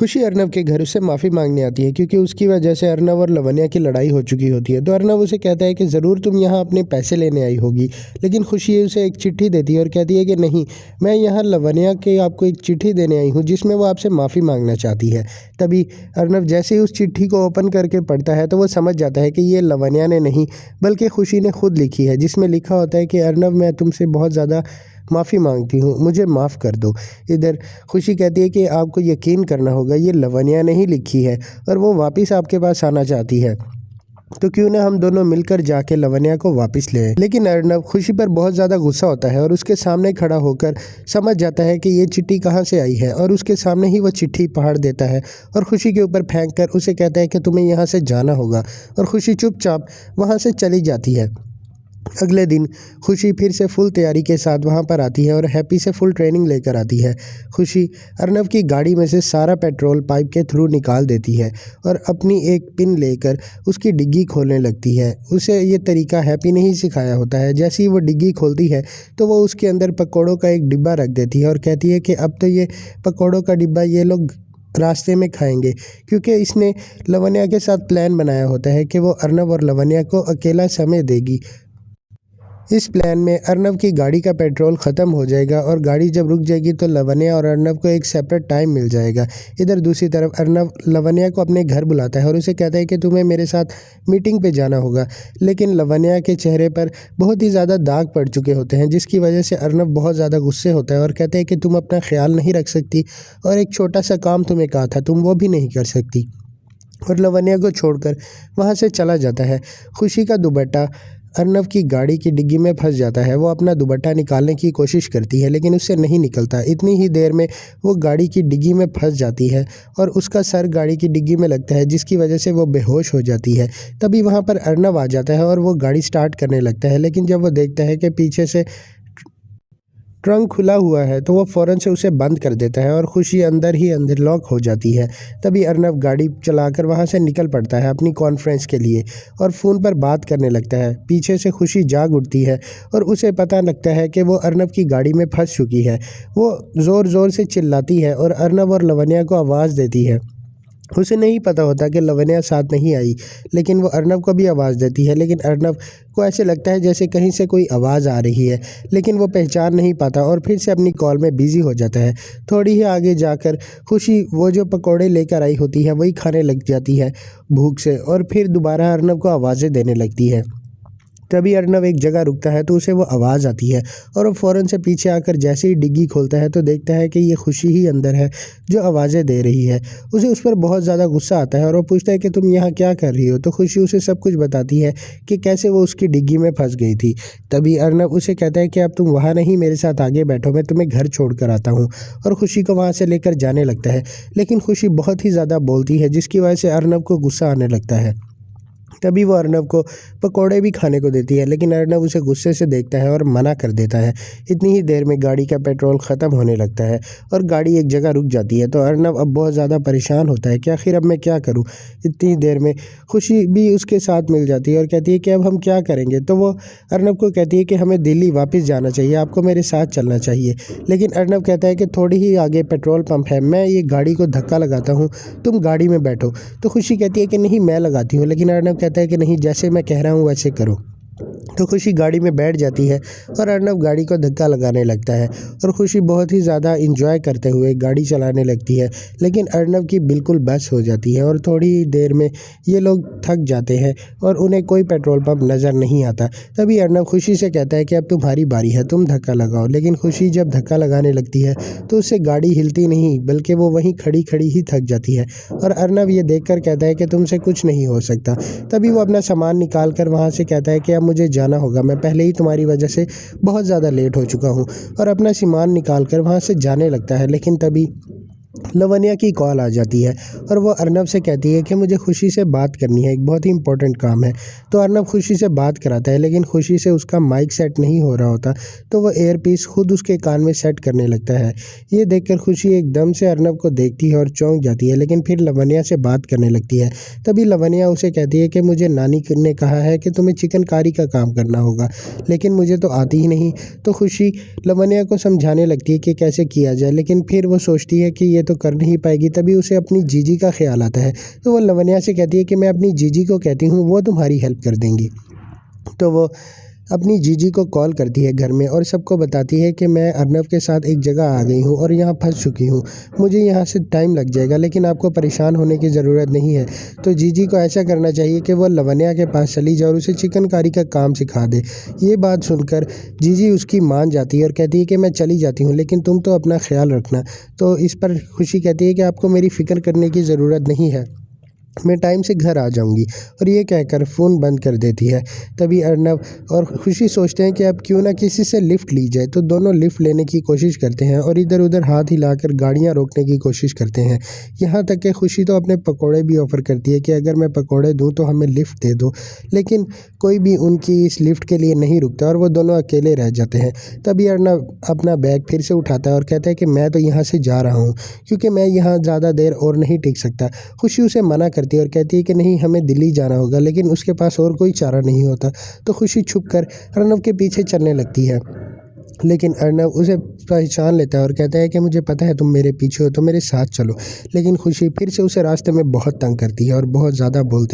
खुशी अर्नव के घर उससे माफ़ी मांगने आती है क्योंकि उसकी वजह से अर्नव और लवन्या की लड़ाई हो चुकी होती है। तो अर्नव उसे कहता है कि ज़रूर तुम यहाँ अपने पैसे लेने आई होगी, लेकिन खुशी उसे एक चिट्ठी देती है और कहती है कि नहीं, मैं यहाँ लवन्या के आपको एक चिट्ठी देने आई हूँ जिसमें वो आपसे माफ़ी मांगना चाहती है। तभी अर्नव जैसे ही उस चिट्ठी को ओपन करके पढ़ता है तो वो समझ जाता है कि ये लवन्या ने नहीं बल्कि खुशी ने खुद लिखी है, जिसमें लिखा होता है कि अर्नव, मैं तुमसे बहुत ज़्यादा माफ़ी मांगती हूँ, मुझे माफ़ कर दो। इधर खुशी कहती है कि आपको यकीन करना होगा, ये लवन्या ने ही लिखी है और वो वापस आपके पास आना चाहती है, तो क्यों ना हम दोनों मिलकर जाके लवन्या को वापस ले आएं। लेकिन अर्नव खुशी पर बहुत ज़्यादा गुस्सा होता है और उसके सामने खड़ा होकर समझ जाता है कि ये चिट्ठी कहाँ से आई है और उसके सामने ही वो चिट्ठी फाड़ देता है और खुशी के ऊपर फेंक कर उसे कहता है कि तुम्हें यहाँ से जाना होगा, और खुशी चुपचाप वहाँ से चली जाती है। अगले दिन खुशी फिर से फुल तैयारी के साथ वहाँ पर आती है और हैप्पी से फुल ट्रेनिंग लेकर आती है। खुशी अर्नव की गाड़ी में से सारा पेट्रोल पाइप के थ्रू निकाल देती है और अपनी एक पिन लेकर उसकी डिग्गी खोलने लगती है। उसे ये तरीका हैप्पी ने ही सिखाया होता है। जैसे ही वो डिग्गी खोलती है तो वो उसके अंदर पकौड़ों का एक डिब्बा रख देती है और कहती है कि अब तो ये पकौड़ों का डिब्बा ये लोग रास्ते में खाएंगे, क्योंकि इसने लवन्या के साथ प्लान बनाया होता है कि वो अर्नव और लवन्या को अकेला समय देगी। इस प्लान में अर्नव की गाड़ी का पेट्रोल ख़त्म हो जाएगा और गाड़ी जब रुक जाएगी तो लवन्या और अर्नव को एक सेपरेट टाइम मिल जाएगा। इधर दूसरी तरफ अर्नव लवन्या को अपने घर बुलाता है और उसे कहता है कि तुम्हें मेरे साथ मीटिंग पे जाना होगा, लेकिन लवन्या के चेहरे पर बहुत ही ज़्यादा दाग पड़ चुके होते हैं, जिसकी वजह से अर्नव बहुत ज़्यादा गुस्से होता है और कहते हैं कि तुम अपना ख्याल नहीं रख सकती और एक छोटा सा काम तुम्हें कहा था तुम वो भी नहीं कर सकती, और लवन्या को छोड़कर वहाँ से चला जाता है। खुशी का दुपट्टा अर्नव की गाड़ी की डिग्गी में फंस जाता है। वो अपना दुपट्टा निकालने की कोशिश करती है लेकिन उससे नहीं निकलता। इतनी ही देर में वो गाड़ी की डिग्गी में फंस जाती है और उसका सर गाड़ी की डिग्गी में लगता है, जिसकी वजह से वो बेहोश हो जाती है। तभी वहाँ पर अर्नव आ जाता है और वो गाड़ी स्टार्ट करने लगता है, लेकिन जब वो देखता है कि पीछे से ट्रंक खुला हुआ है तो वो फ़ौरन से उसे बंद कर देता है और खुशी अंदर ही अंदर लॉक हो जाती है। तभी अर्नव गाड़ी चलाकर वहाँ से निकल पड़ता है अपनी कॉन्फ्रेंस के लिए और फ़ोन पर बात करने लगता है। पीछे से खुशी जाग उठती है और उसे पता लगता है कि वो अर्नव की गाड़ी में फंस चुकी है। वो ज़ोर ज़ोर से चिल्लाती है और अर्नव और लवन्या को आवाज़ देती है। उसे नहीं पता होता कि लवन्या साथ नहीं आई, लेकिन वो अर्नव को भी आवाज़ देती है, लेकिन अर्नव को ऐसे लगता है जैसे कहीं से कोई आवाज़ आ रही है, लेकिन वो पहचान नहीं पाता और फिर से अपनी कॉल में बिज़ी हो जाता है। थोड़ी ही आगे जाकर खुशी वो जो पकौड़े लेकर आई होती है वही खाने लग जाती है भूख से, और फिर दोबारा अर्नव को आवाज़ें देने लगती है। तभी अर्नव एक जगह रुकता है तो उसे वो आवाज़ आती है और वो फ़ौरन से पीछे आकर जैसे ही डिग्गी खोलता है तो देखता है कि ये खुशी ही अंदर है जो आवाज़ें दे रही है। उसे उस पर बहुत ज़्यादा गुस्सा आता है और वो पूछता है कि तुम यहाँ क्या कर रही हो, तो खुशी उसे सब कुछ बताती है कि कैसे वो उसकी डिग्गी में फंस गई थी। तभी अर्नव उसे कहता है कि अब तुम वहाँ नहीं, मेरे साथ आगे बैठो, मैं तुम्हें घर छोड़ कर आता हूँ, और खुशी को वहाँ से लेकर जाने लगता है। लेकिन खुशी बहुत ही ज़्यादा बोलती है जिसकी वजह से अर्नव को गुस्सा आने लगता है। तभी वो अर्नव को पकौड़े भी खाने को देती है, लेकिन अर्नव उसे गुस्से से देखता है और मना कर देता है। इतनी ही देर में गाड़ी का पेट्रोल ख़त्म होने लगता है और गाड़ी एक जगह रुक जाती है। तो अर्नव अब बहुत ज़्यादा परेशान होता है कि आखिर अब मैं क्या करूं। इतनी देर में खुशी भी उसके साथ मिल जाती है और कहती है कि अब हम क्या करेंगे। तो वो अर्नव को कहती है कि हमें दिल्ली वापस जाना चाहिए, आपको मेरे साथ चलना चाहिए। लेकिन अर्नव कहता है कि थोड़ी ही आगे पेट्रोल पंप है, मैं ये गाड़ी को धक्का लगाता हूँ, तुम गाड़ी में बैठो। तो खुशी कहती है कि नहीं, मैं लगाती हूँ, लेकिन अर्नव कहता है कि नहीं, जैसे मैं कह रहा हूँ वैसे करो। तो खुशी गाड़ी में बैठ जाती है और अर्नव गाड़ी को धक्का लगाने लगता है और खुशी बहुत ही ज़्यादा इंजॉय करते हुए गाड़ी चलाने लगती है। लेकिन अर्नव की बिल्कुल बस हो जाती है और थोड़ी देर में ये लोग थक जाते हैं और उन्हें कोई पेट्रोल पंप नज़र नहीं आता। तभी अर्नव खुशी से कहता है कि अब तुम्हारी बारी है, तुम धक्का लगाओ। लेकिन खुशी जब धक्का लगाने लगती है तो उससे गाड़ी हिलती नहीं, बल्कि वो वहीं खड़ी खड़ी ही थक जाती है और अर्नव ये देखकर कहता है कि तुमसे कुछ नहीं हो सकता। तभी वो अपना सामान निकाल कर वहाँ से कहता है कि अब मुझे जाना होगा, मैं पहले ही तुम्हारी वजह से बहुत ज़्यादा लेट हो चुका हूँ, और अपना सामान निकाल कर वहाँ से जाने लगता है। लेकिन तभी लवन्या की कॉल आ जाती है और वो अर्नव से कहती है कि मुझे खुशी से बात करनी है, एक बहुत ही इंपॉर्टेंट काम है। तो अर्नव खुशी से बात कराता है, लेकिन खुशी से उसका माइक सेट नहीं हो रहा होता, तो वो एयरपीस खुद उसके कान में सेट करने लगता है। ये देखकर खुशी एकदम से अर्नव को देखती है और चौंक जाती है, लेकिन फिर लवन्या से बात करने लगती है। तभी लवन्या उसे कहती है कि मुझे नानी ने कहा है कि तुम्हें चिकनकारी का काम करना होगा, लेकिन मुझे तो आती ही नहीं। तो खुशी लवन्या को समझाने लगती है कि कैसे किया जाए, लेकिन फिर वो सोचती है कि ये ये तो कर नहीं पाएगी। तभी उसे अपनी जीजी का ख्याल आता है, तो वो लवन्या से कहती है कि मैं अपनी जीजी को कहती हूँ, वो तुम्हारी हेल्प कर देंगी। तो वो अपनी जीजी को कॉल करती है घर में और सबको बताती है कि मैं अर्नव के साथ एक जगह आ गई हूँ और यहाँ फंस चुकी हूँ, मुझे यहाँ से टाइम लग जाएगा, लेकिन आपको परेशान होने की ज़रूरत नहीं है। तो जीजी को ऐसा करना चाहिए कि वो लवन्या के पास चली जाए और उसे चिकनकारी का काम सिखा दे। ये बात सुनकर जीजी उसकी मान जाती है और कहती है कि मैं चली जाती हूँ, लेकिन तुम तो अपना ख्याल रखना। तो इस पर खुशी कहती है कि आपको मेरी फ़िक्र करने की ज़रूरत नहीं है, मैं टाइम से घर आ जाऊंगी। और ये कहकर फ़ोन बंद कर देती है। तभी अर्नव और खुशी सोचते हैं कि अब क्यों ना किसी से लिफ्ट ली जाए। तो दोनों लिफ्ट लेने की कोशिश करते हैं और इधर उधर हाथ हिलाकर गाड़ियां रोकने की कोशिश करते हैं। यहाँ तक कि खुशी तो अपने पकोड़े भी ऑफ़र करती है कि अगर मैं पकोड़े दूँ तो हमें लिफ्ट दे दो, लेकिन कोई भी उनकी इस लिफ्ट के लिए नहीं रुकता और वो दोनों अकेले रह जाते हैं। तभी अर्नव अपना बैग फिर से उठाता है और कहता है कि मैं तो यहाँ से जा रहा हूँ, क्योंकि मैं यहाँ ज़्यादा देर और नहीं टिक सकता। खुशी उसे मना करती है और कहती है कि नहीं, हमें दिल्ली जाना होगा, लेकिन उसके पास और कोई चारा नहीं होता। तो खुशी छुपकर अर्नव के पीछे चलने लगती है, लेकिन अर्नव उसे पहचान लेता है और कहता है कि मुझे पता है तुम मेरे पीछे हो, तो मेरे साथ चलो। लेकिन खुशी फिर से उसे रास्ते में बहुत तंग करती है और बहुत ज़्यादा बोलती है।